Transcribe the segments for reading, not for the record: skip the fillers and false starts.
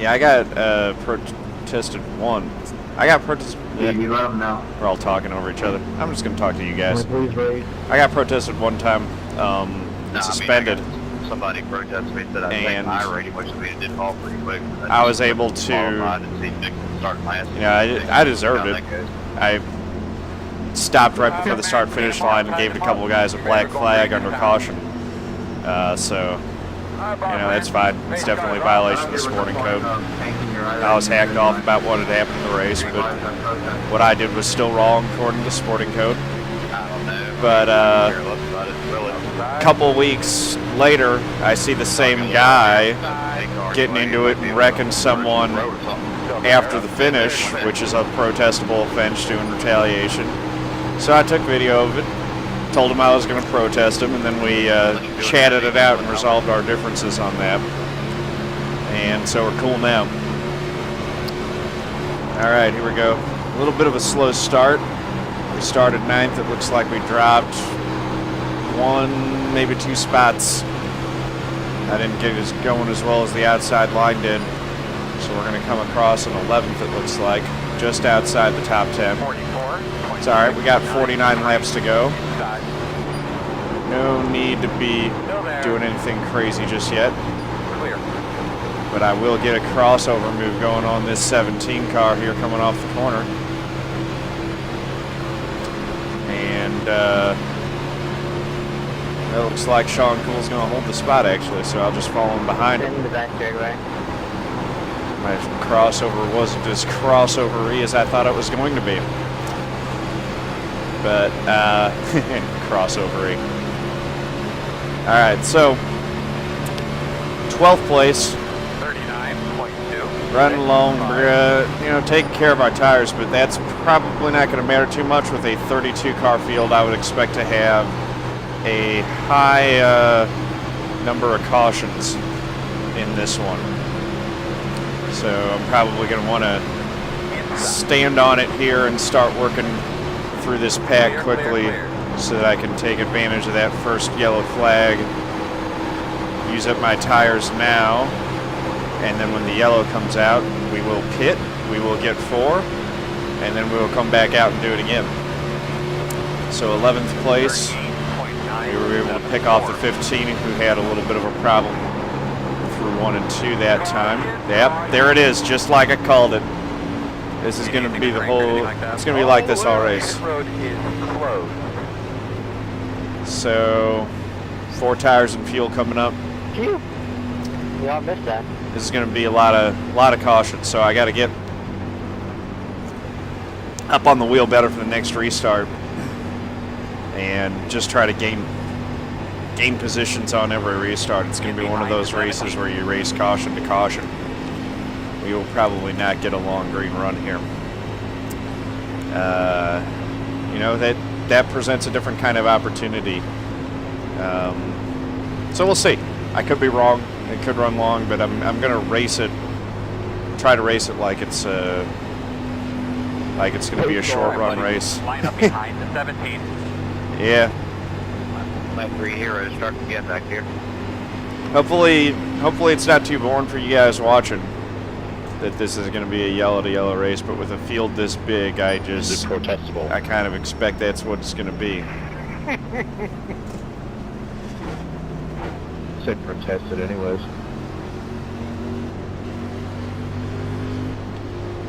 Yeah, I got protested one. I got protested. Yeah, you let them know. We're all talking over each other. I'm just gonna talk to you guys. Please raise. I got protested one time. Suspended. I mean, somebody protested me that I think iRacing, which means it did fall pretty quick. I was able to. I deserved it. I stopped right before the start-finish line and gave a couple of guys a black flag under caution. So, that's fine. It's definitely a violation of the sporting code. I was hacked off about what had happened in the race, but what I did was still wrong according to sporting code. But a couple weeks later, I see the same guy getting into it and wrecking someone after the finish, which is a protestable offense doing retaliation. So I took video of it, told him I was going to protest him, and then we chatted it out and resolved our differences on that. And so we're cool now. All right, here we go. A little bit of a slow start. We started 9th. It looks like we dropped 1, maybe 2 spots. I didn't get as going as well as the outside line did. So we're going to come across an 11th, it looks like, just outside the top 10. It's all right. We got 49 laps to go. No need to be doing anything crazy just yet. But I will get a crossover move going on this 17 car here coming off the corner. And it looks like Sean Coole's going to hold the spot, actually, so I'll just follow him behind him. My crossover wasn't as crossover-y as I thought it was going to be. But, crossover-y. All right, so 12th place. 39.2. Running along, we're taking care of our tires, but that's probably not going to matter too much with a 32 car field. I would expect to have a high number of cautions in this one. So I'm probably going to want to stand on it here and start working through this pack quickly so that I can take advantage of that first yellow flag. Use up my tires now, and then when the yellow comes out, we will pit, we will get 4, and then we will come back out and do it again. So 11th place, we were able to pick off the 15 who had a little bit of a problem through 1 and 2 that time. Yep, there it is, just like I called it. This is going to be the whole, it's going to be like this all race. So, 4 tires and fuel coming up. You all missed that. This is going to be a lot of caution, so I got to get up on the wheel better for the next restart and just try to gain positions on every restart. It's going to be one of those races where you race caution to caution. We will probably not get a long green run here. That presents a different kind of opportunity. So we'll see. I could be wrong. It could run long, but I'm going to race it. Try to race it like it's going to be a short run race. Line up behind the 17. Yeah. My 3 heroes start to get back here. Hopefully it's not too boring for you guys watching. That this is going to be a yellow to yellow race, but with a field this big, I kind of expect that's what it's going to be. Said protested anyways. I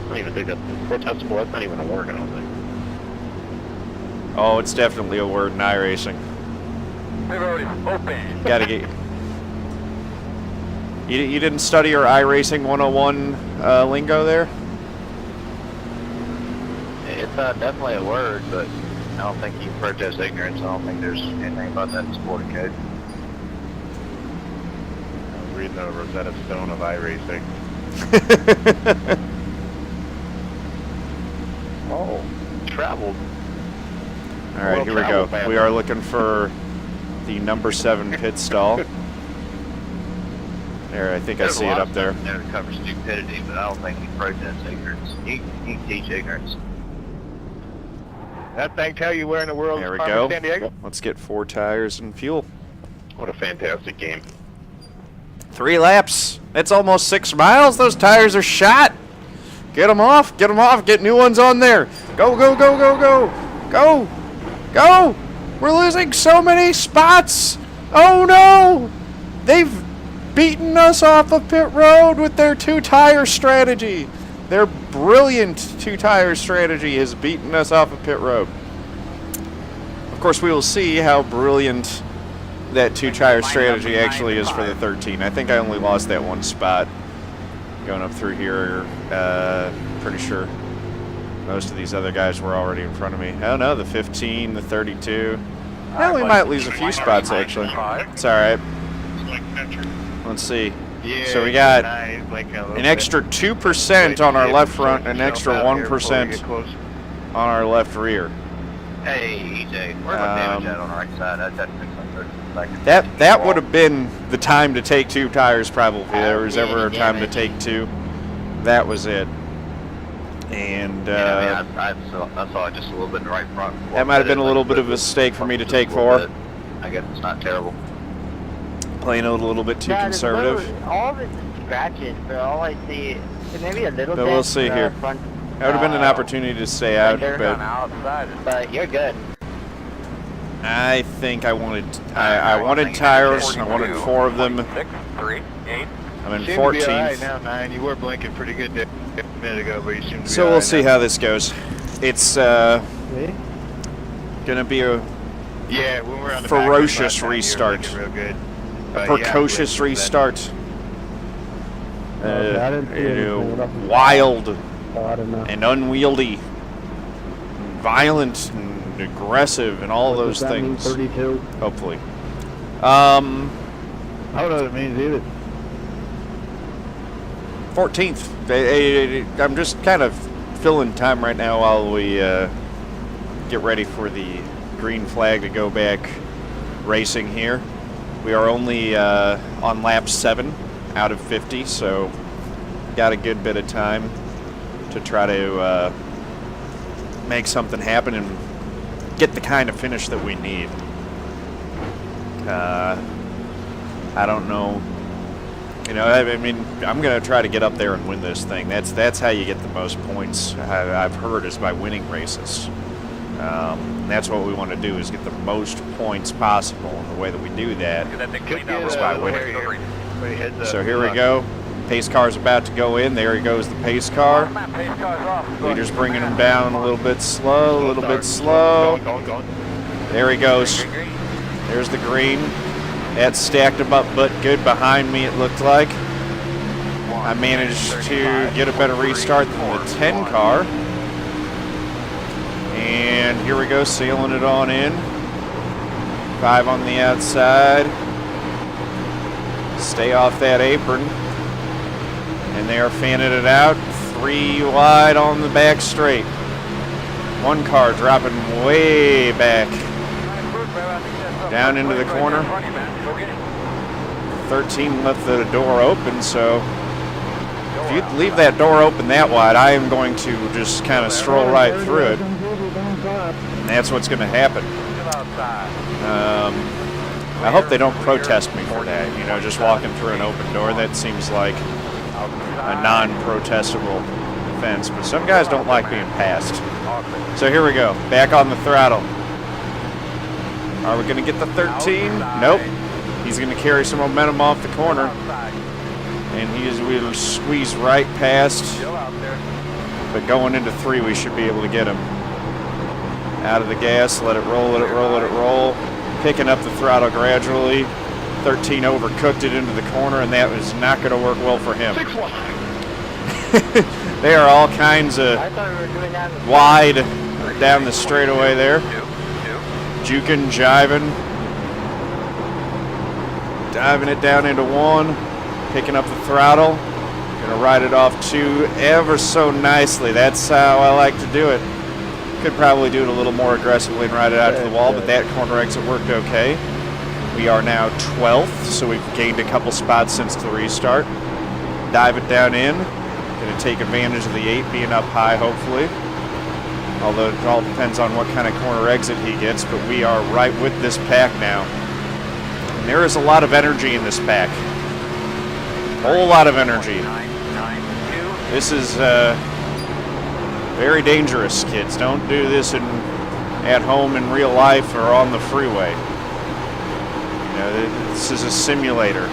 don't even think that's protestable. That's not even a word, I don't think. Oh, it's definitely a word in iRacing. We've already opened. Gotta get. You didn't study your iRacing 101 lingo there? It's definitely a word, but I don't think you can protest ignorance. I don't think there's anything about that in sporting code. I was reading the Rosetta Stone of iRacing. Oh, traveled. All right, here we go. We are looking for the number 7 pit stall. There, I think I see it up there. Never cover stupidity, but I don't think you protest ignorance. You can teach ignorance. That thing tell you where in the world There we is go. San Diego? Let's get 4 tires and fuel. What a fantastic game. 3 laps. That's almost 6 miles. Those tires are shot. Get them off. Get them off. Get new ones on there. Go, go, go, go, go. Go. Go. We're losing so many spots. Oh, no. They've beaten us off of pit road with their 2-tire strategy. Their brilliant 2-tire strategy has beaten us off of pit road. Of course, we will see how brilliant that 2-tire strategy actually is for the 13. I think I only lost that 1 spot going up through here. Pretty sure most of these other guys were already in front of me. Oh no, the 15, the 32. Yeah, we might lose a few spots actually. It's all right. Let's see. So we got an extra 2% on our left front, an extra 1% on our left rear. Hey, EJ, where's my damage at on the right side? That would have been the time to take 2 tires probably. There was ever a time to take 2. That was it. And I saw just a little bit in the right front. that might have been a little bit of a mistake for me to take 4. I guess it's not terrible. Playing a little bit too conservative. All of it's scratches, but all I see is maybe a little But bit. we'll see here. Front, That would have been an opportunity to stay out, but you're good. I think I wanted tires. I wanted 4 of them. 6, 3, 8. I'm in Seem to be 14th. all right now, 9. You were blinking pretty good a minute ago, but you seem to be So all we'll right see now. how this goes. It's gonna be a Yeah, when we're on the ferocious back restart. looking real good. But precocious yeah, restart. I didn't see anything. Wild I don't know. and unwieldy, violent and aggressive, and all What those does that mean, things. 32? Hopefully. I don't know what it means either. 14th. I'm just kind of filling time right now while we get ready for the green flag to go back racing here. We are only on lap 7 out of 50, so got a good bit of time to try to make something happen and get the kind of finish that we need. I don't know. You know, I mean, I'm going to try to get up there and win this thing. That's how you get the most points, I've heard, is by winning races. That's what we want to do, is get the most points possible. And the way that we do that is by winning. So here we go. Pace car's about to go in. There he goes, the pace car. Leader's bringing him down a little bit slow, a little bit slow. There he goes. There's the green. That stacked him up but good behind me, it looked like. I managed to get a better restart than the 10 car. And here we go, sealing it on in. 5 on the outside. Stay off that apron. And they are fanning it out. 3 wide on the back straight. 1 car dropping way back. Down into the corner. 13 left the door open, so if you leave that door open that wide, I am going to just kind of stroll right through it. And that's what's going to happen. I hope they don't protest me for that, you know, just walking through an open door. That seems like a non-protestable offense, but some guys don't like being passed. So here we go, back on the throttle. Are we going to get the 13? Nope. He's going to carry some momentum off the corner. And we'll squeeze right past. But going into 3, we should be able to get him. Out of the gas, let it roll, let it roll, let it roll. Picking up the throttle gradually. 13 overcooked it into the corner, and that was not going to work well for him. They are all kinds of wide down the straightaway there. Juking, jiving. Diving it down into 1. Picking up the throttle. Gonna ride it off 2 ever so nicely. That's how I like to do it. Could probably do it a little more aggressively and ride it out to the wall, but that corner exit worked okay. We are now 12th, so we've gained a couple spots since the restart. Dive it down in. Gonna take advantage of the 8 being up high, hopefully. Although it all depends on what kind of corner exit he gets, but we are right with this pack now. And there is a lot of energy in this pack. Whole lot of energy. This is very dangerous, kids. Don't do this at home in real life or on the freeway. You know, this is a simulator.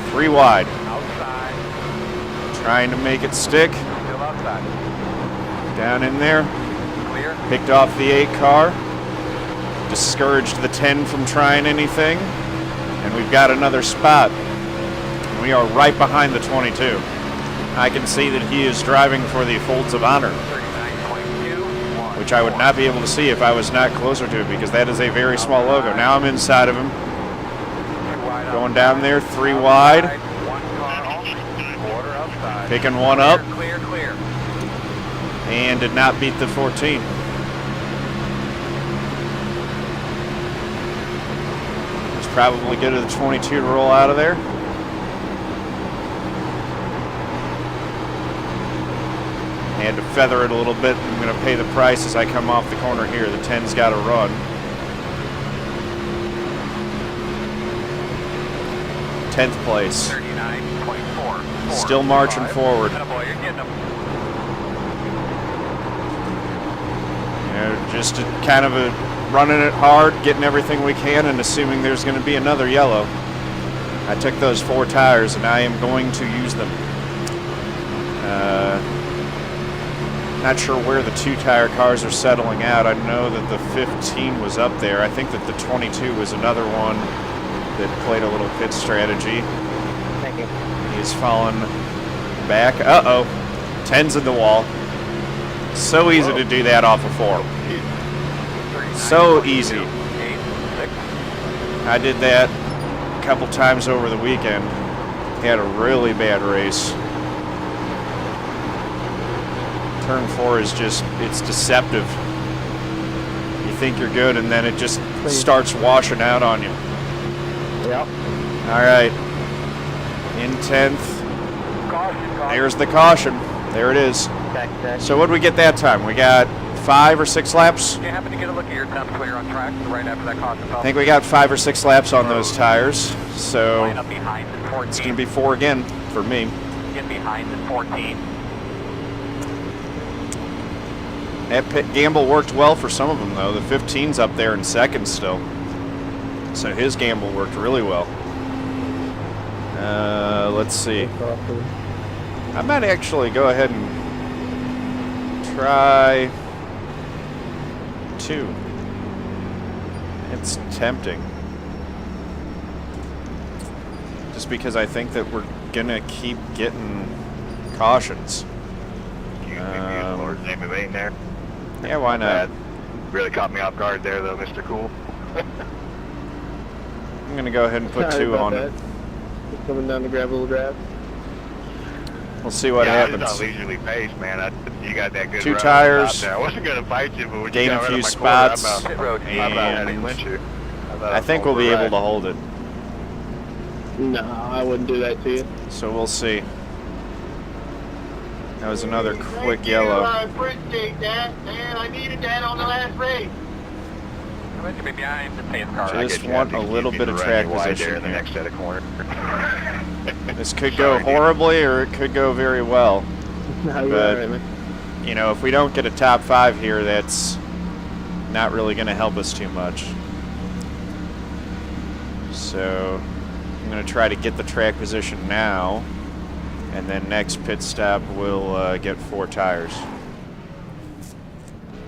Three wide. Outside. Trying to make it stick. Still outside. Down in there. Clear. Picked off the 8 car. Discouraged the 10 from trying anything. And we've got another spot. We are right behind the 22. I can see that he is driving for the Folds of Honor, which I would not be able to see if I was not closer to it, because that is a very small logo. Now I'm inside of him. Going down there, 3 wide. Picking one up. Clear, clear. And did not beat the 14. It's probably good of the 22 to roll out of there. Had to feather it a little bit. I'm going to pay the price as I come off the corner here. The 10's got to run. Tenth place. 39.4. Still marching forward. You know, just kind of running it hard, getting everything we can, and assuming there's going to be another yellow. I took those 4 tires, and I am going to use them. Not sure where the 2-tire cars are settling out. I know that the 15 was up there. I think that the 22 was another one that played a little pit strategy. Thank you. He's fallen back. Uh-oh. 10's in the wall. So easy to do that off of 4. So easy. I did that a couple times over the weekend. Had a really bad race. Turn 4 is just, it's deceptive. You think you're good, and then it just starts washing out on you. Yep. All right. In 10th. There's the caution. There it is. So what did we get that time? We got 5 or 6 laps? You happen to get a look at your temps when you're on track right after that caution. I think we got 5 or 6 laps on those tires. So Line up behind the 14. it's going to be 4 again for me. Get behind the 14. That pit gamble worked well for some of them, though. The 15's up there in second still. So his gamble worked really well. Let's see. I might actually go ahead and try 2. It's tempting. Just because I think that we're going to keep getting cautions. You can use Lord's name of aim there. Yeah, why not? That really caught me off guard there, though, Mr. Cool. I'm going to go ahead and put 2 on it. Just coming down to grab a little grab. We'll see what happens. It's not leisurely pace, man. You got that good 2 run tires. there. I wasn't going to fight you, but when Gain you a got few right spots, on my corner, I about had to clinch you. I think we'll be able to hold it. No, I wouldn't do that to you. So we'll see. That was another quick yellow. I appreciate that, man. I needed that on the last race. I bet you be behind the pace car. Just want a little bit of track position in the next set of corners. This could go horribly, or it could go very well. No, you're But, all right, man. you know, if we don't get a top 5 here, that's not really going to help us too much. So I'm going to try to get the track position now, and then next pit stop we'll get 4 tires.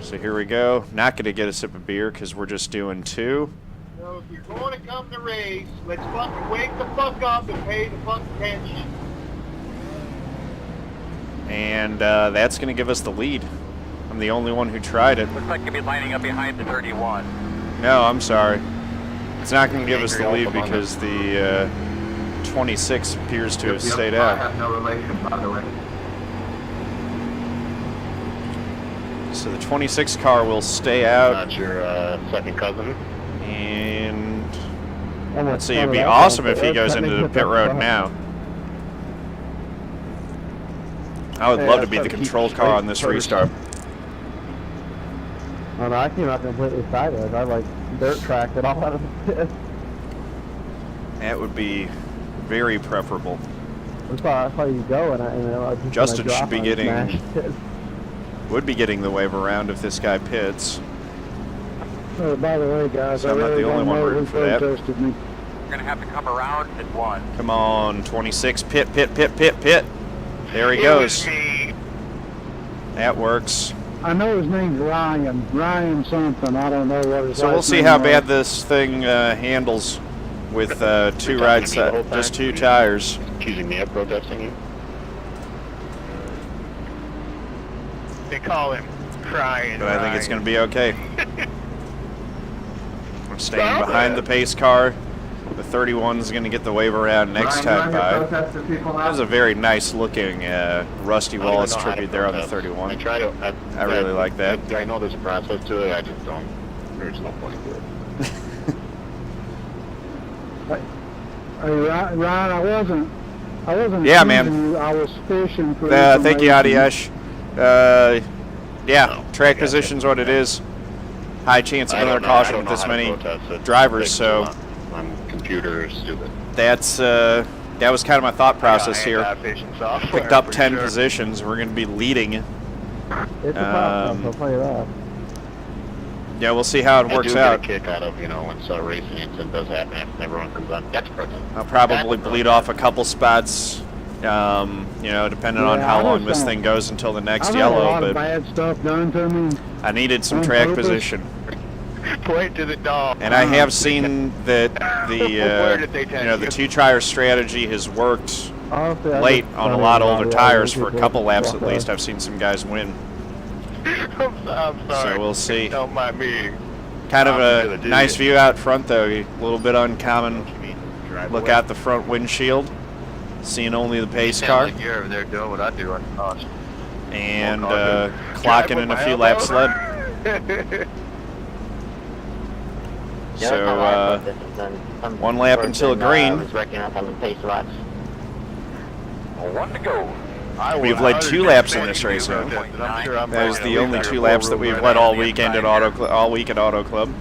So here we go. Not going to get a sip of beer because we're just doing 2. So if you're going to come to race, let's fucking wake the fuck up and pay the fucking attention. And that's going to give us the lead. I'm the only one who tried it. Looks like you'll be lining up behind the 31. No, I'm sorry. It's not going to give us the lead because the 26 appears to have stayed out. I have no relation, by the way. So the 26 car will stay out. Not your second cousin. And let's see, it'd be awesome if he goes into the pit road now. I would love to be the control car on this restart. Oh no, I came out completely sideways. I like dirt track it all out of the pit. That would be very preferable. I saw you go, and I just Justin when I should be dropped, I getting, smashed it. would be getting the wave around if this guy pits. Oh, by the way, guys, So I'm not the only one rooting for that. We're going to have to come around at 1. Come on, 26, pit. There he goes. That works. I know his name's Ryan something. I don't know what his So we'll last see name how was. bad this thing handles with two rides, just 2 tires. Accusing me of protesting you? They call him crying. But I think it's going to be okay. We're staying behind the pace car. The 31 is going to get the wave around next time by. That was a very nice looking Rusty Wallace tribute there on the 31. I really like that. I know there's a process to it. I just don't. There's no point to it. Hey, Ryan, I wasn't. Yeah, man. You. I was fishing for. Thank you, information. Adiash. Yeah, track position's what it is. High chance of another caution with this many drivers, so on computer is stupid. that's that was kind of my thought process here. Software, Picked up for 10 sure. positions. We're going to be leading. It's a process, I'll tell you that. Yeah, we'll see how it works I do out. get a kick out of, when a racing incident does happen and everyone comes on. That's protest. I'll probably bleed off a couple spots, depending on how long this thing goes until the next I've had a yellow. lot of But bad stuff done to me. I needed some on track purpose. position, Point to the dog. and I have seen that Where did they tell the you? 2-tire strategy has worked Honestly, I late just on a don't lot of even older know tires why for a people couple laps walk at least. off. I've seen some guys win. I'm sorry. So we'll see. Don't mind me. Kind of I'm gonna a do nice it. view out front though. A little bit uncommon. Look out the front windshield, seeing only the pace car, Like you're over there doing what I do on the cost. and Drive clocking with in a my few elbow. laps led. So 1 lap until green. One to go. We've led 2 laps in this race now. That is the only 2 laps that we've led all weekend at all week at Auto Club.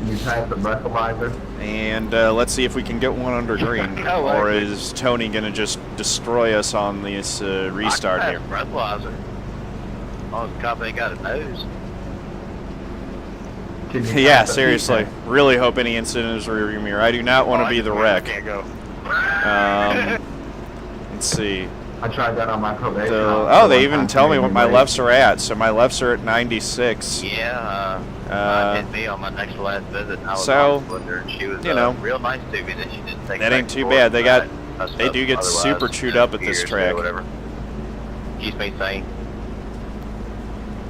You pass the breathalyzer. And let's see if we can get one under green, or is Tony going to just destroy us on this restart here? Breathalyzer. Oh, the cop ain't got a nose. Yeah, seriously. Really hope any incident is rearview mirror. I do not want to be the wreck. Can't go. Let's see. I tried that on my probation. So, they even tell me what my lefts are at. So my lefts are at 96. Yeah, hit me on my next last visit. I was so, on with her, and she was real nice to me. Then she didn't take that it ain't back too and bad. forth, They do get otherwise, super chewed up at this years track. or whatever. Keeps me sane.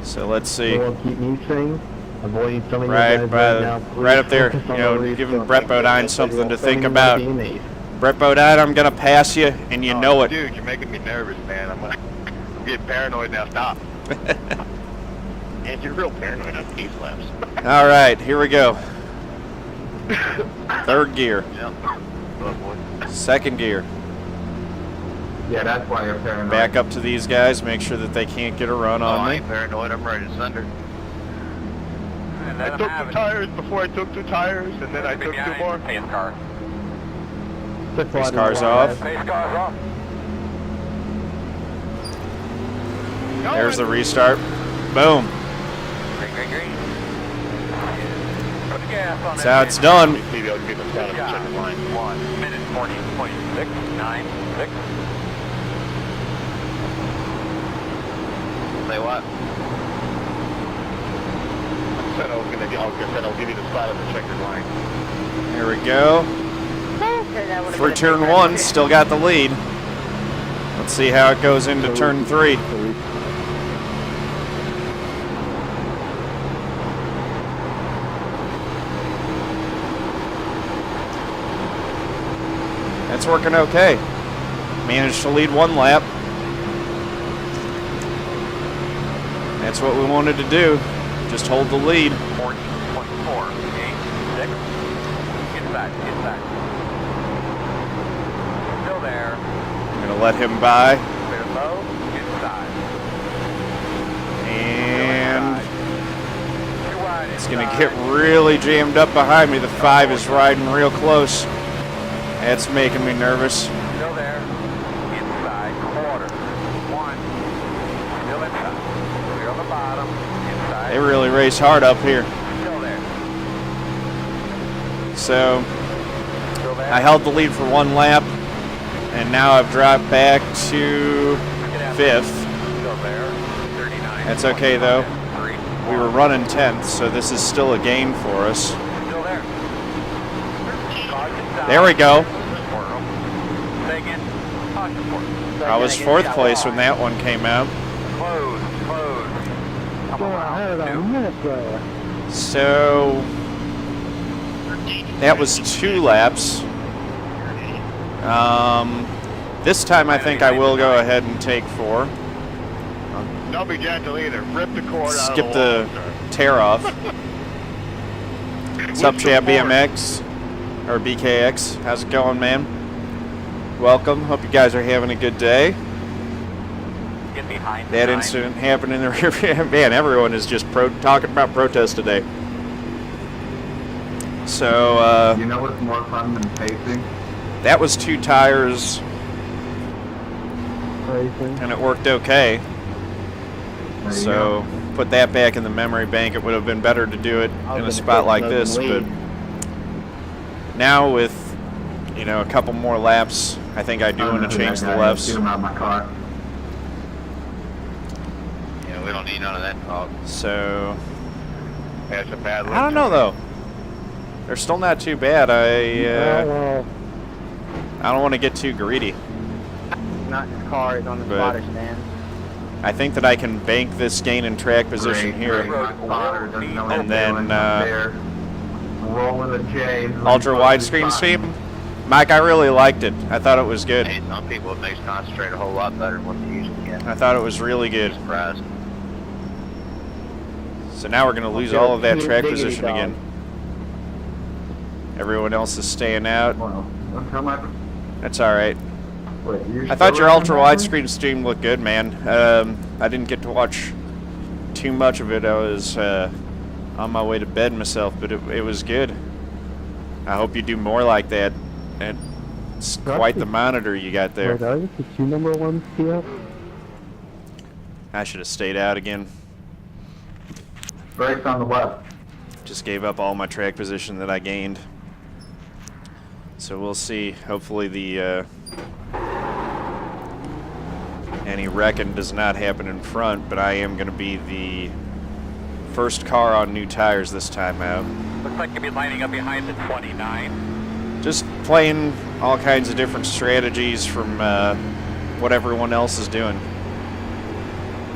So let's see. Keep me sane. Avoiding some of you Right, guys right now. right up there. Focus on You know, the giving race. Brett Bodine something to think Don't about. even know Brett Bodine, I'm gonna pass you, and you know it. Dude, you're making me nervous, man. I'm getting paranoid now. Stop. And you're real paranoid on these laps. All right, here we go. 3rd gear, Yep. Oh, boy. 2nd gear. Yeah, that's why you're paranoid. Back up to these guys. Make sure that they can't get a run Oh, on I me. ain't paranoid. I'm ready to thunder. And I let took him have 2 it. tires before I took 2 tires, and then I took 2 more. Pace car. Pace car's off. Pace car's off. There's the restart. Boom. Green. Put the gas on That's that how it's thing. done. Maybe I'll get this out of the Yeah. second line. 1 minute 40.696. Say what? I said I'll give you the spot of the checkered line. Here we go. Through turn 1, still got the lead. Let's see how it goes into turn 3. That's working okay. Managed to lead 1 lap. That's what we wanted to do. Just hold the lead. 40.486. Inside. Still there. I'm going to let him by. Clear low. Inside. And Too wide It's going to get really jammed up behind me. The 5 is riding real close. That's making me nervous. Still there. Inside. Quarter. 1. Still inside. Clear on the bottom. Inside. They really race hard up here. Still there. So Still there. I held the lead for 1 lap, and now I've dropped back to 5th. Still there. 39. That's okay, though. 3. We were running 10th, so this is still a gain for us. Still there. There we go. Say again. Caution port. I was 4th place when that one came out. Close. Come Go ahead around. a minute there. So that was 2 laps. This time I think I will go ahead and take 4. Don't be gentle either. Rip the cord out Skip of the tear off. What's up, Chad BMX or BKX? How's it going, man? Welcome. Hope you guys are having a good day. Get behind That the incident happened in the rear. Man, everyone is just talking about protest today. So You know what's more fun than pacing? that was 2 tires, Racing. and it worked okay. There you So put that back in the memory bank. It would have been better to do it in a spot like this, but now with a couple more laps, I think I do want to change the lefts. Get him out of my car. Yeah, we don't need none of that talk. So That's a bad I don't know though. They're still not too bad. Well, I don't want to get too greedy. Not his car, he's on the But- spotter stand. I think that I can bank this gain in track position Great, here. great. My spotter doesn't know what And he's then, doing up there. Rolling a J. Ultra widescreen stream. Mike, I really liked it. I thought it was good. Hey, some people, it makes concentrate a whole lot better than what they usually get. I thought it was really good. Surprised. So now we're going to lose all of that track position again. Everyone else is staying out. Well, don't tell my... That's all right. Wait, you're I thought still your running ultra that widescreen stream looked good, man. I didn't get to watch too much of it. I was on my way to bed myself, but it was good. I hope you do more like that. It's quite the monitor you got there. Wait, are you the 2 number 1 here? I should have stayed out again. Brakes on the left. Just gave up all my track position that I gained. So we'll see. Hopefully the any wrecking does not happen in front, but I am going to be the first car on new tires this time out. Looks like you'll be lining up behind the 29. Just playing all kinds of different strategies from what everyone else is doing.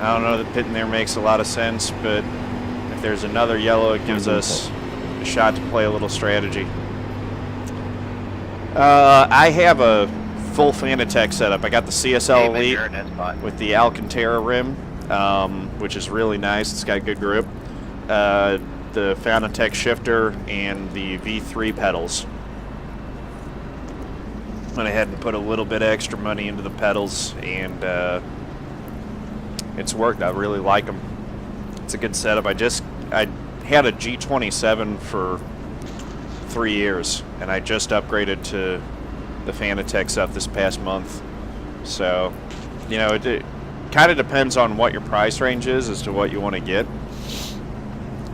I don't know that pitting there makes a lot of sense, but if there's another yellow, it gives us a shot to play a little strategy. I have a full Fanatec setup. I got the CSL Hey, Elite you're in that spot. with the Alcantara rim, which is really nice. It's got good grip. The Fanatec shifter and the V3 pedals. Went ahead and put a little bit of extra money into the pedals, and it's worked. I really like them. It's a good setup. I had a G27 for 3 years, and I just upgraded to the Fanatec stuff this past month. So, it kind of depends on what your price range is as to what you want to get.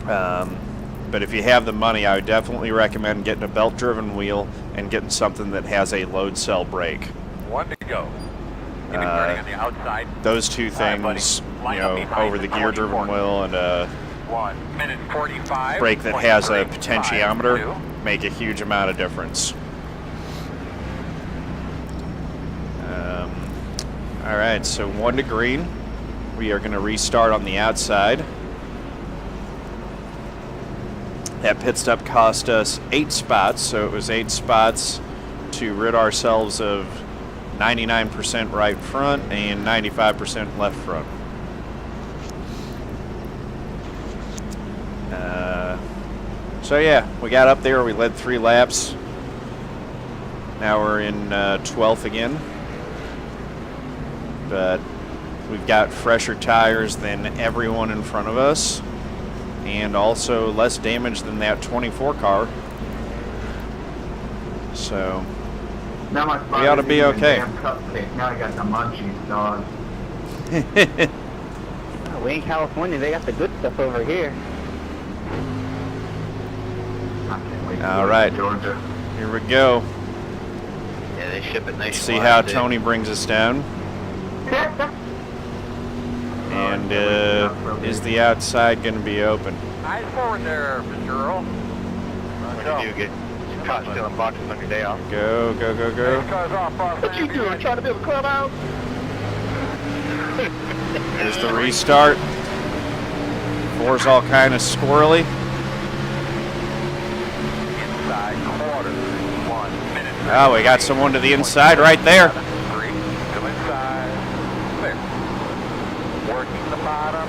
But if you have the money, I would definitely recommend getting a belt-driven wheel and getting something that has a load cell brake. 1 to go. You'll be starting on the outside. Those two Alright, buddy. things, Line up behind over the the gear-driven 24. wheel and a 1 minute 45. brake that has a 23, potentiometer 5, 2. make a huge amount of difference. All right, so 1 to green. We are going to restart on the outside. That pit stop cost us 8 spots, so it was 8 spots to rid ourselves of 99% right front and 95% left front. So yeah, we got up there, we led 3 laps. Now we're in 12th again. But we've got fresher tires than everyone in front of us. and also less damage than that 24 car. So Now my we ought to be okay. Damn cupcake. Now I got the munchies, dog. Oh, we in California, they got the good stuff over here. I can't wait to All go to right. Georgia. Here we go. Yeah, they ship it nationwide. Let's see how too. Tony brings us down. And is the outside going to be open? Eyes forward there, Mr. Earl. What do you get caught stealing boxes on your day off? Go, go, go, go. Cars off, What you doing, trying to build a clubhouse? There's the restart. Four's all kind of squirrely. Inside quarter, 1 minute. Oh, we got someone to the inside right there. 3, still inside, clear. Working the bottom,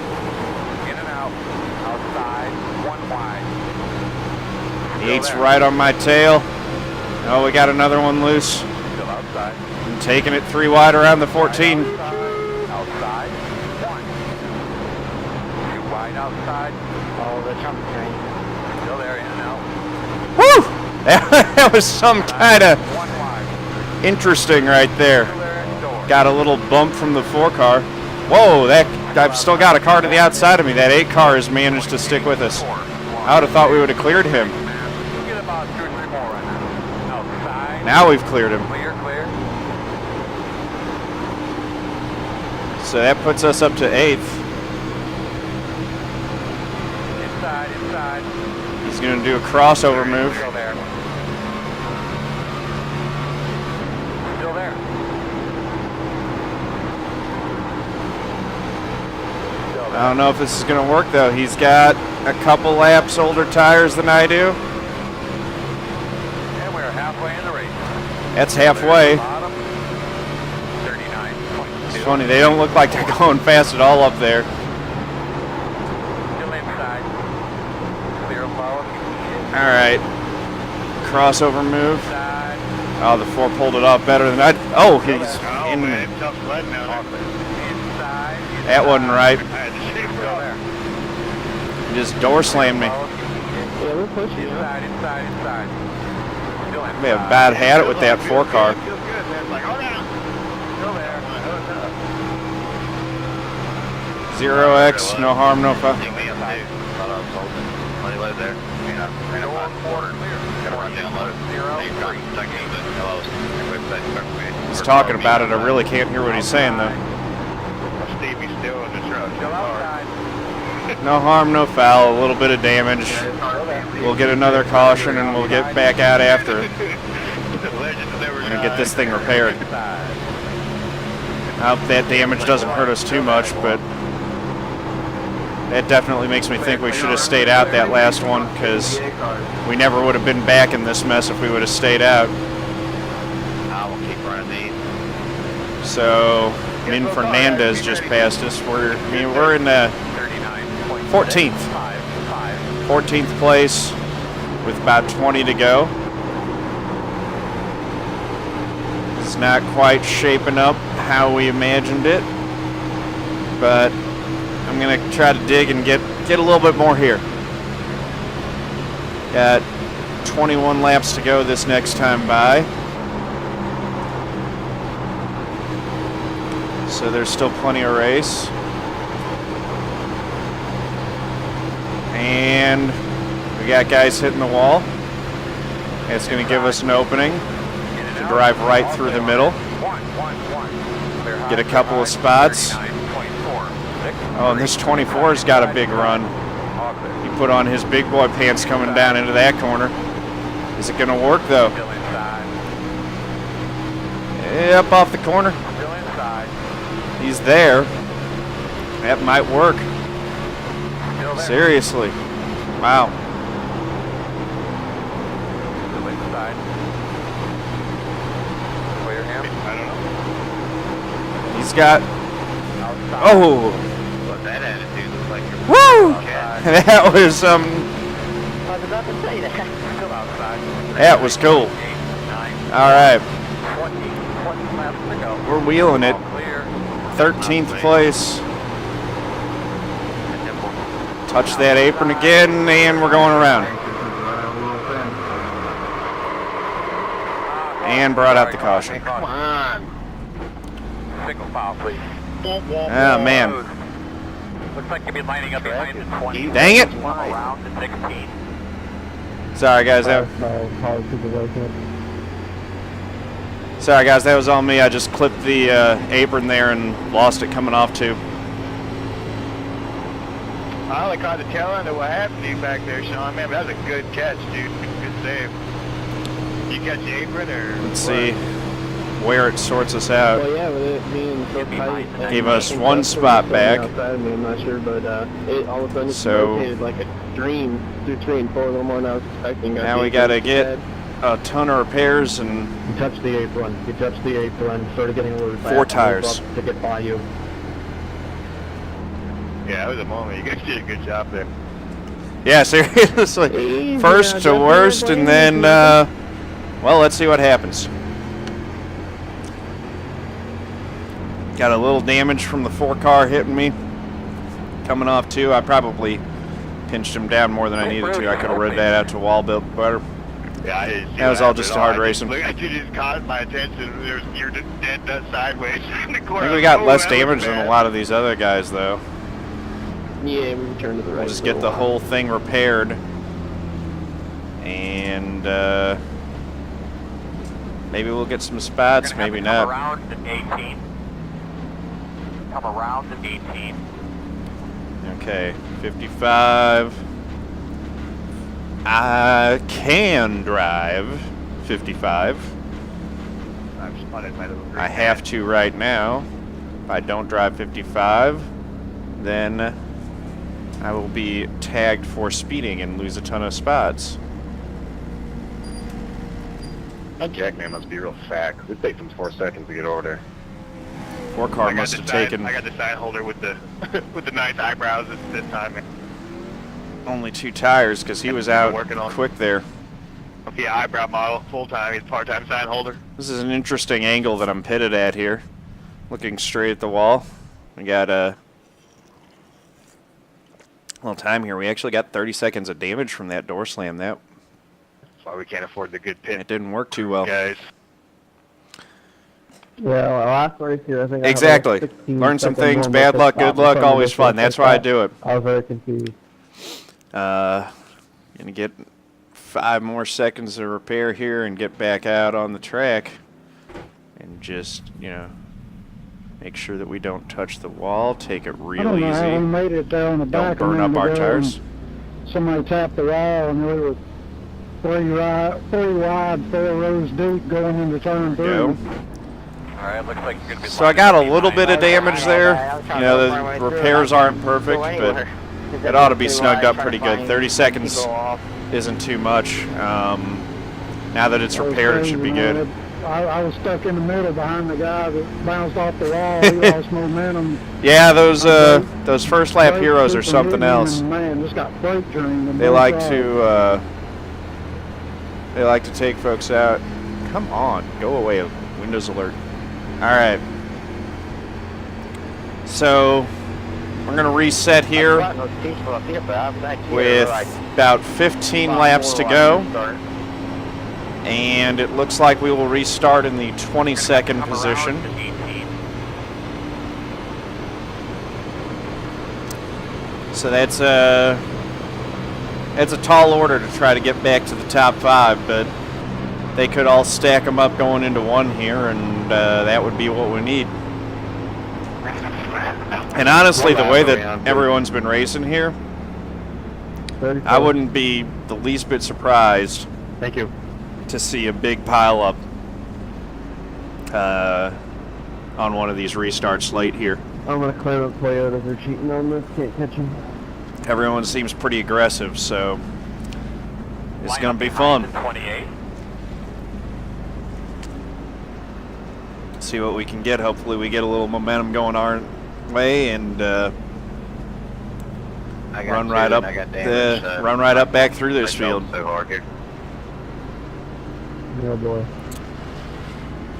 in and out, outside, 1 wide. The 8's right on my tail. Oh, we got another one loose. Still outside. I'm taking it 3 wide around the 14. Outside, 1. 2 wide outside, Oh, the Trump train. still there, in and out. Woo! That was some kind of 1 wide, interesting right there. still there, door. Got a little bump from the 4 car. Whoa, I've still got a car to the outside of me. That 8 car has managed to stick with us. I would have thought we would have cleared him. You get about 2 or 3 more right now. Outside, Now we've cleared him. clear. So that puts us up to 8th. Inside. He's going to do a crossover move. Still there. Still there. Still there. I don't know if this is going to work though. He's got a couple laps older tires than I do. And we're halfway in the race. That's halfway. Bottom, 39.2. It's funny, they don't look like they're going fast at all up there. Still inside. Clear above. All right. Crossover move. Inside. Oh, the 4 pulled it off better than I. Oh, he's Oh, in. man, it's tough sledding out there. Inside. That wasn't right. I had to shake Still off. there. He just door slammed me. Yeah, we're pushing you. Inside. Still inside. May have bad had it with that 4 car. Feels good, man. It's like, hold on. Still there. 0x, no harm, no foul. Take me up too. Thought I was holding. Money load there. Door quarter clear. Gotta run down low. 0, Hey, you're trying to tuck in, but hello. He's talking about it. I really can't hear what he's saying though. Stevie's still in the truck. Still outside. No harm, no foul. A little bit of damage. We'll get another caution and we'll get back out after it. We're gonna get this thing repaired. I hope that damage doesn't hurt us too much, but that definitely makes me think we should have stayed out that last one, because we never would have been back in this mess if we would have stayed out. I will keep running these. So, Fernandez just passed us. We're in the 14th. 14th place with about 20 to go. It's not quite shaping up how we imagined it, but I'm going to try to dig and get a little bit more here. Got 21 laps to go this next time by. So there's still plenty of race. And we got guys hitting the wall. It's going to give us an opening to drive right through the middle. Get a couple of spots. Oh, and this 24's got a big run. He put on his big boy pants coming down into that corner. Is it going to work though? Up off the corner. He's there. That might work. Seriously. Wow. He's got. Oh. But that attitude looks like you're Woo! cat. That was I was about to say that. Still outside. That was cool. 8, 9, All right. 20 laps to go. We're wheeling it. All clear. 13th place. Touch that apron again, and we're going around. And brought out the caution. Come on. Single file, please. Oh, man. Looks like you'll be lining up behind the 20. Dang it. Around the 16. Sorry, guys. Sorry, guys. That was on me. I just clipped the apron there and lost it coming off, too. I only caught the tail end of what happened to you back there, Sean. Man, that was a good catch, dude. Good save. You catch the apron or? Let's see where it sorts us out. Well, yeah, with it being so tight. Gave us one spot back. Outside of me, I'm not sure, but it all of a sudden it's So- rotated like a dream through 3 and 4, a little more than I was expecting. Now we got to get a ton of repairs and You touch the apron. You touch the apron. Started getting a little fast. 4 tires. To get by you. Yeah, it was a moment. You guys did a good job there. Yeah, seriously. First to worst, and then, well, let's see what happens. Got a little damage from the 4-car hitting me. Coming off, too. I probably pinched him down more than I needed to. I could have rid that out to a wall built better. Yeah, I didn't see That was what all happened just at hard all. racing. Look, you just caught my attention. You're just dead sideways in the I corner. think we got Oh, less that was damage than a bad. lot of these other guys, though. Yeah, we returned to the right. We'll just get the whole thing repaired. And, maybe we'll get some spots, maybe Come not. around to 18. Come around to 18. Okay, 55. I can drive 55. I'm spotted by the little I green have man. to right now. If I don't drive 55, then I will be tagged for speeding and lose a ton of spots. That Jackman must be real fat. It takes him 4 seconds to get over there. 4-car I got must the have sign- taken I got the sign holder with the with the nice eyebrows this time. only 2 tires because he was out Working on- quick there. Yeah, eyebrow model, full time. He's part-time sign holder. This is an interesting angle that I'm pitted at here. Looking straight at the wall. We got a little time here. We actually got 30 seconds of damage from that door slam. That That's why we can't afford the good pit, it didn't work too well. guys. Yeah, last race here, I think Exactly. Learn some things. Bad luck, good luck, always fun. That's why I do it. I was very confused. Gonna get 5 more seconds of repair here and get back out on the track and just, you know, make sure that we don't touch the wall. Take it I real don't know how we easy. made it there on the Don't back. burn a up minute our ago, tires. and Somebody tapped the wall and we were 3 wide, 4 rows deep going into turn 3. Go. Alright, looks like you're going to be So I got a little bit of damage there. You know, the repairs aren't perfect, but it ought to be snugged up pretty good. 30 seconds isn't too much. Now that it's repaired, it should be good. I was stuck in the middle behind the guy that bounced off the wall. He lost momentum. Yeah, those first lap heroes are something else. Man, just got freight trained. They like to take folks out. Come on, go away, Windows alert. All right. So we're gonna reset here with about 15 laps to go, and it looks like we will restart in the 22nd position. Around to 18. So that's a tall order to try to get back to the top 5, but they could all stack them up going into 1 here, and that would be what we need. And honestly, the way that everyone's been racing here, I wouldn't be the least bit surprised Thank you. to see a big pile up on one of these restarts late here. I'm gonna claim up Toyota. They're cheating on this. Can't catch them. Everyone seems pretty aggressive, so it's Line going up to be behind fun. the 28. See what we can get. Hopefully we get a little momentum going our way and run right up back through this field. So hard here. Oh boy.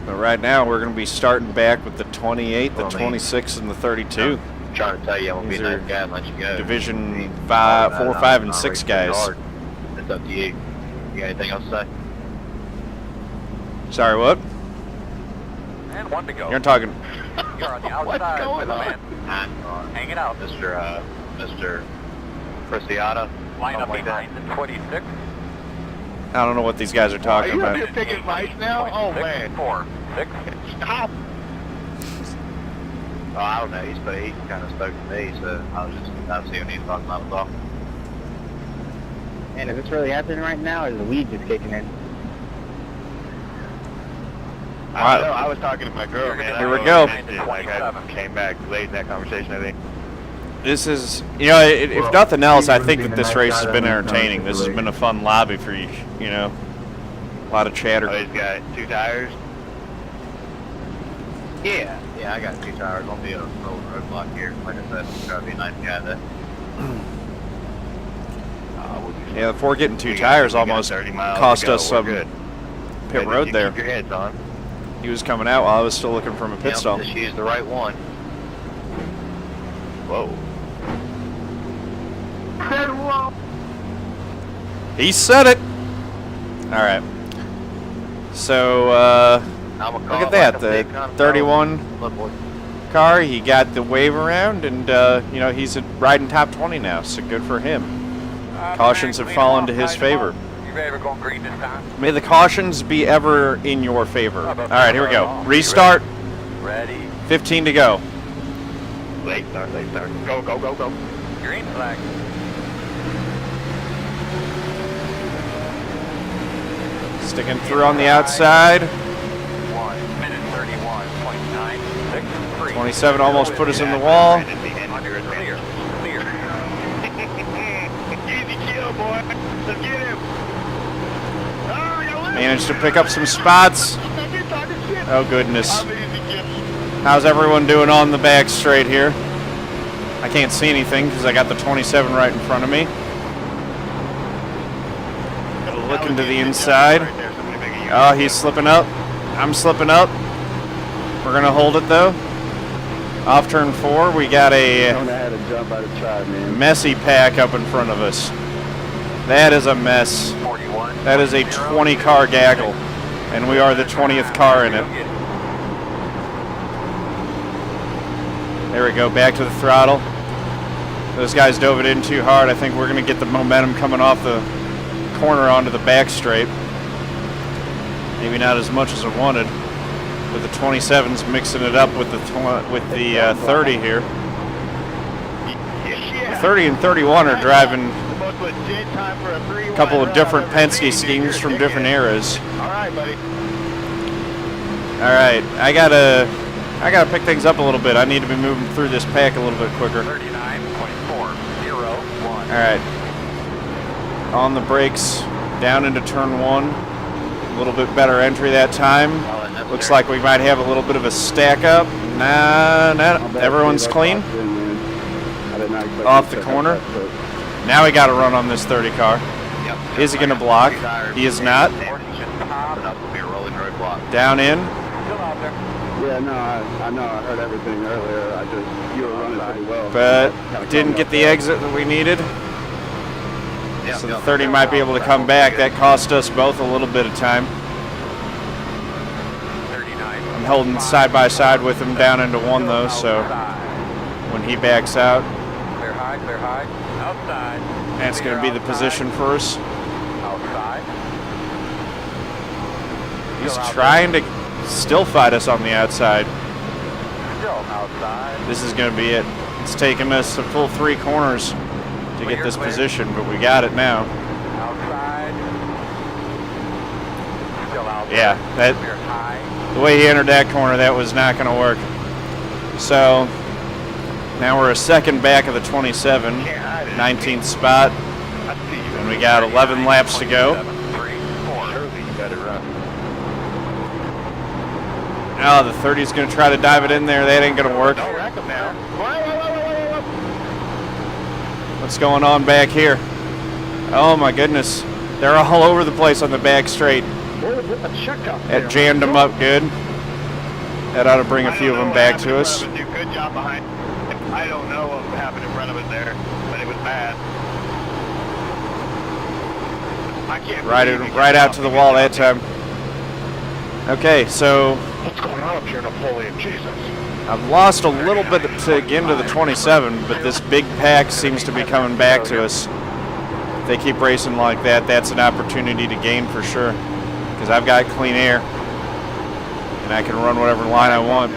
But right now we're going to be starting back with the 28, the 26, and the 32. trying to tell you I'm gonna be These a are nice guy and let you go. Division All 5, that, 4, I'll- 5, and I'll 6 race pretty guys. hard. It's up to you. You got anything else to say? Sorry, what? And 1 to go. You're talking. You're on the outside, going my on? man. Hanging out. Mr. Pisciotta. Line up something like that. behind the 26. I don't know what these guys are Are talking you about. up here picking fights now? Oh, man. 4, 6. Stop. Oh, I don't know. He kind of spoke to me, so I was just see what he was talking about. Was all. And is this really happening right now, or is the weed just kicking in? I don't know. I was talking to my girl, man. Here we I go. don't know, like, I came back late in that conversation, I think. This is, you know, if nothing else, I think that this race has been entertaining. This has been a fun lobby for you, you know. A lot of chatter. Oh, he's got 2 tires. Yeah, I got 2 tires. I'll be a little roadblock here. Like I said, I'm trying to be a nice guy there. Yeah, before getting 2 tires almost 30 miles cost to go. us We're some good. pit Hey, road you there. Keep your heads on. He was coming out while I was still looking for him a pit stop. Just use the right one. Whoa. He said it. All right. So look at that, the 31 car. He got the wave around, and you know, he's riding top 20 now. So good for him. Cautions have fallen to his favor. You ever going green this time? May the cautions be ever in your favor. All right, here we go. Restart. Ready? 15 to go. Late start. Go. Green flag. Sticking through on the outside. 1 minute 31.963. 27 almost put us in the wall. Right at the end of your Clear. advantage. Easy kill, boy. Let's get him. Managed to pick up some spots. Oh goodness. How's everyone doing on the back straight here? I can't see anything because I got the 27 right in front of me. Gotta look into the inside. Oh, he's slipping up. I'm slipping up. We're gonna hold it though. Off turn 4, we got a messy pack up in front of us. That is a mess. 41. That is a 20 car gaggle, and we are the 20th car in it. There we go, back to the throttle. Those guys dove it in too hard. I think we're going to get the momentum coming off the corner onto the back straight. Maybe not as much as I wanted, with the 27s mixing it up with the 30 here. The 30 and 31 are driving a couple of different Penske schemes from different eras. All right, buddy. All right, I gotta pick things up a little bit. I need to be moving through this pack a little bit quicker. 39.401. All right, on the brakes, down into turn 1. A little bit better entry that time. Looks like we might have a little bit of a stack up. Nah, everyone's clean. Off the corner. Now we got to run on this 30 car. Is he going to block? He is not. Down in. Yeah, no, I know. I heard everything earlier. You were running pretty well. But didn't get the exit that we needed. So the 30 might be able to come back. That cost us both a little bit of time. I'm holding side by side with him down into 1 though, so when he backs out, Clear high. Outside. that's going to be the position for us. Outside. He's trying to still fight us on the outside. Still outside. This is going to be it. It's taken us a full 3 corners to get this position, but we got it now. Outside. Still outside. Yeah, Clear high. the way he entered that corner, that was not going to work. So now we're a second back of the 27, 19th spot, and we got 11 laps to go. Surely you better run. Oh, the 30 is going to try to dive it in there. That ain't going to work. Don't rack them now. What's going on back here? Oh my goodness. They're all over the place on the back straight. That jammed them up good. That ought to bring a few of them back to us. Do good job behind. I don't know what happened in front of us there, but it was bad. I can't Right out to the wall that time. Okay, so What's going on up here, Napoleon? Jesus. I've lost a little bit to get into the 27, but this big pack seems to be coming back to us. If they keep racing like that, that's an opportunity to gain for sure. Because I've got clean air, and I can run whatever line I want.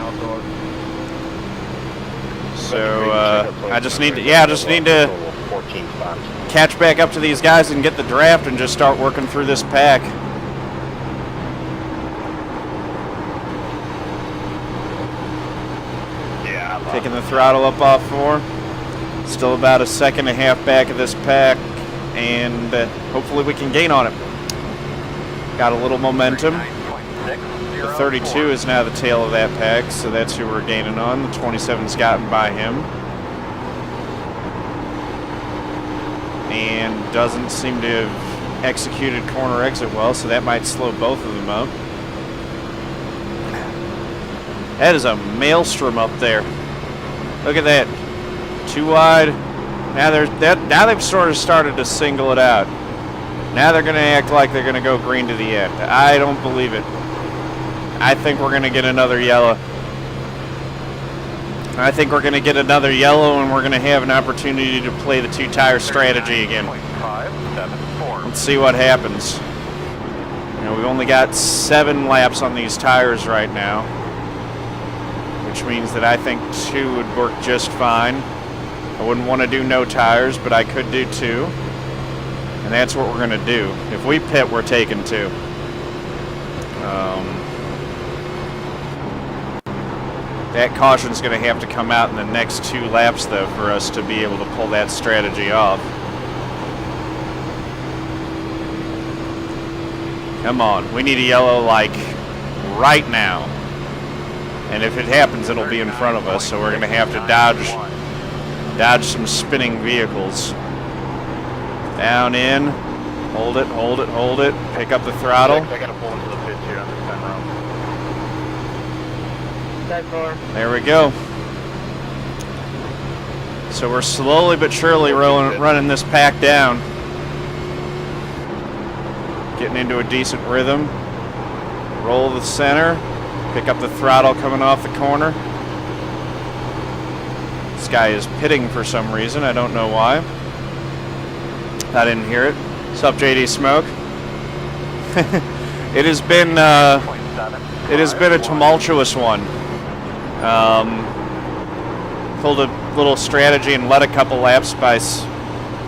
So I just need to, catch back up to these guys and get the draft and just start working through this pack. Taking the throttle up off 4. Still about a second and a half back of this pack, and hopefully we can gain on it. Got a little momentum. The 32 is now the tail of that pack, so that's who we're gaining on. The 27's gotten by him. And doesn't seem to have executed corner exit well, so that might slow both of them up. That is a maelstrom up there. Look at that. Too wide. Now they've sort of started to single it out. Now they're going to act like they're going to go green to the end. I don't believe it. I think we're going to get another yellow. I think we're going to get another yellow, and we're going to have an opportunity to play the 2-tire strategy again. Let's see what happens. You know, we've only got 7 laps on these tires right now, which means that I think 2 would work just fine. I wouldn't want to do no tires, but I could do 2. And that's what we're going to do. If we pit, we're taking 2. That caution's going to have to come out in the next 2 laps, though, for us to be able to pull that strategy off. Come on. We need a yellow, like, right now. And if it happens, it'll be in front of us, so we're going to have to dodge some spinning vehicles. Down in. Hold it, hold it, hold it. Pick up the throttle. I got to pull into the pits here on this time around. There we go. So we're slowly but surely running this pack down. Getting into a decent rhythm. Roll the center. Pick up the throttle coming off the corner. This guy is pitting for some reason. I don't know why. I didn't hear it. What's up, JD Smoke? It has been a tumultuous one. Pulled a little strategy and led a couple laps by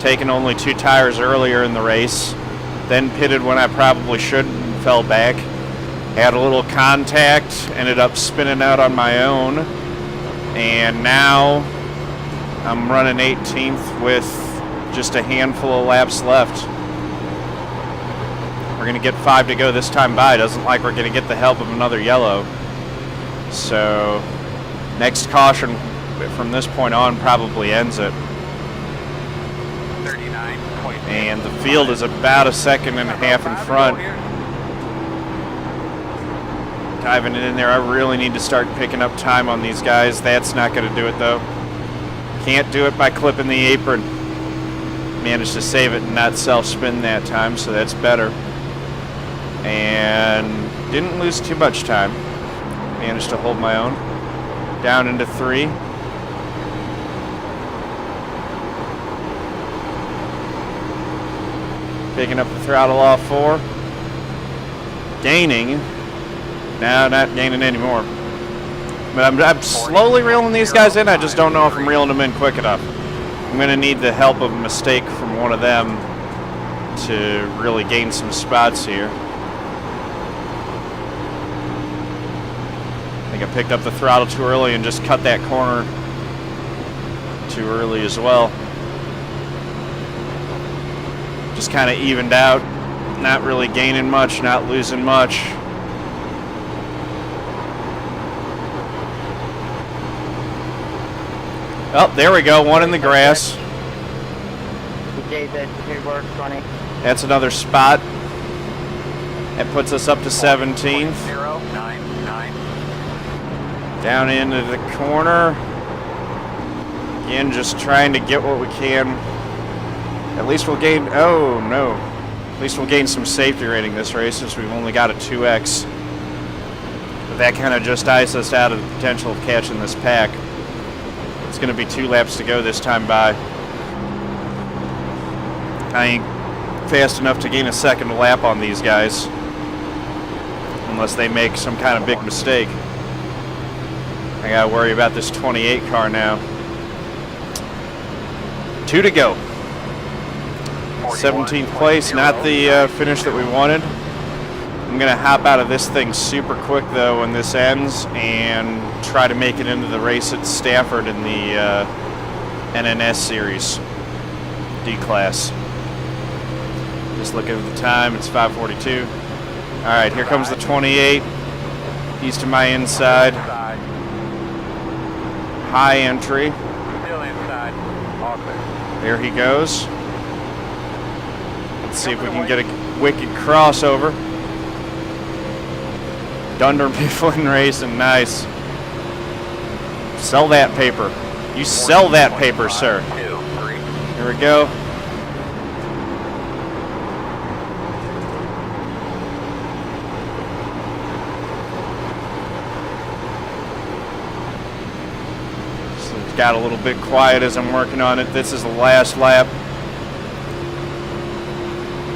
taking only 2 tires earlier in the race. Then pitted when I probably shouldn't and fell back. Had a little contact, ended up spinning out on my own. And now I'm running 18th with just a handful of laps left. We're going to get 5 to go this time by. Doesn't like we're going to get the help of another yellow. So next caution from this point on probably ends it. And the field is about a second and a half in front. Diving it in there, I really need to start picking up time on these guys. That's not going to do it though. Can't do it by clipping the apron. Managed to save it and not self-spin that time, so that's better. And didn't lose too much time. Managed to hold my own. Down into 3. Picking up the throttle off 4. Gaining. No, not gaining anymore. But I'm slowly reeling these guys in. I just don't know if I'm reeling them in quick enough. I'm going to need the help of a mistake from one of them to really gain some spots here. I think I picked up the throttle too early and just cut that corner too early as well. Just kind of evened out. Not really gaining much, not losing much. Oh, there we go. One in the grass. That's another spot. That puts us up to 17th. Down into the corner. Again, just trying to get what we can. At least we'll gain, oh no. At least we'll gain some safety rating this race since we've only got a 2X. But that kind of just iced us out of the potential of catching this pack. It's going to be 2 laps to go this time by. I ain't fast enough to gain a second lap on these guys. Unless they make some kind of big mistake. I got to worry about this 28 car now. 2 to go. 17th place, not the finish that we wanted. I'm going to hop out of this thing super quick though when this ends and try to make it into the race at Stafford in the NNS series D-Class. Just looking at the time, it's 5:42. All right, here comes the 28. He's to my inside. High entry. Still inside. All clear. There he goes. Let's see if we can get a wicked crossover. Dunder Mifflin Racing, nice. Sell that paper. You sell that paper, sir. 2, 3. Here we go. So it's got a little bit quiet as I'm working on it. This is the last lap.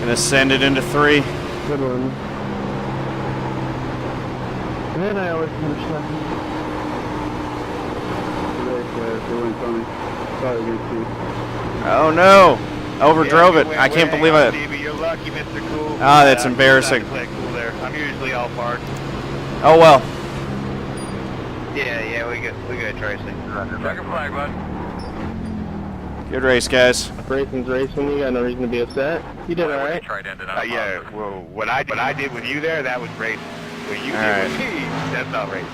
Gonna send it into 3. Good one. And I always finish second. Oh no! Overdrove it. I can't believe it. Stevie, you're lucky, Mr. Cool. Ah, that's embarrassing. Play cool there. I'm usually all parked. Oh well. Yeah, we good, Tracy. Checking flag, bud. Good race, guys. Racing's racing. You got no reason to be upset. You did all right. Tried ended up. Yeah, well, what I did with you there, that was racing. What you All did right. with me, that's not racing.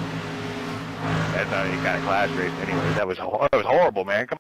That's not any kind of class race anyway. That was horrible, man. Come